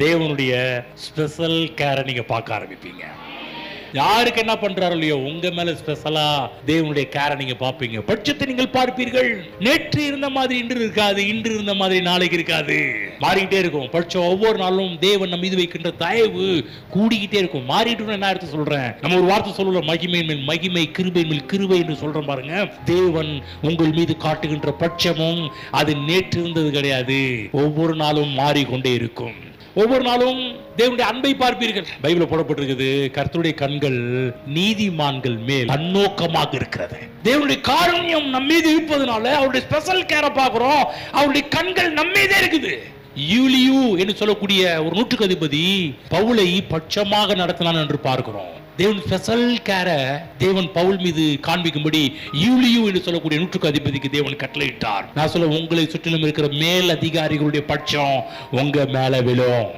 தேவனுடைய ஸ்பெஷல் கேரை நீங்க பார்க்க ஆரம்பிப்பீங்க. யாருக்கு என்ன பண்றாரோ இல்லையோ உங்க மேல ஸ்பெஷலா தேவனுடைய கேரை நீங்க பார்ப்பீங்க. பட்சத்தை நீங்கள் பார்ப்பீர்கள். நேற்று இருந்த மாதிரி இன்று இருக்காது, இன்று இருந்த மாதிரி நாளைக்கு இருக்காது, மாறிக்கிட்டே இருக்கும். பட்சம் ஒவ்வொரு நாளும் தேவன் நம்ம மீது வைக்கின்ற தயவு கூடிக்கிட்டே இருக்கும். மாறிட்டு என்ன அர்த்தம் சொல்றேன், நம்ம ஒரு வார்த்தை சொல்லுவோம், மகிமை மேல் மகிமை, கிருபை மேல் கிருபை என்று சொல்றோம் பாருங்க. தேவன் உங்கள் மீது காட்டுகின்ற பட்சமும் அது நேற்று இருந்தது கிடையாது, ஒவ்வொரு நாளும் மாறிக்கொண்டே இருக்கும். ஒவ்வொரு நாளும் தேவனுடைய அன்பை பார்ப்பீர்கள். பைபிள் போடப்பட்டிருக்குது, கர்த்தருடைய கண்கள் நீதிமான்கள் மேல் கண்ணோக்கமாக இருக்கிறது. தேவனுடைய காருண்யம் நம்ம மீது இருப்பதனால அவருடைய ஸ்பெஷல் கேரை பார்க்கிறோம். அவருடைய கண்கள் நம்ம மீதே இருக்குது. யூலியு என்று சொல்லக்கூடிய ஒரு நூற்றுக்கு அதிபதி பவுலை பட்சமாக நடத்தினான் என்று பார்க்கிறோம். தேவன் ஸ்பெஷல் கேரை தேவன் பவுல் மீது காண்பிக்கும்படி யூலியு என்று சொல்லக்கூடிய நூற்றுக்கு அதிபதிக்கு தேவன் கட்டளையிட்டார். நான் சொல்ல, உங்களை சுற்றிலும் இருக்கிற மேல் அதிகாரிகளுடைய பட்சம் உங்க மேல விழும்.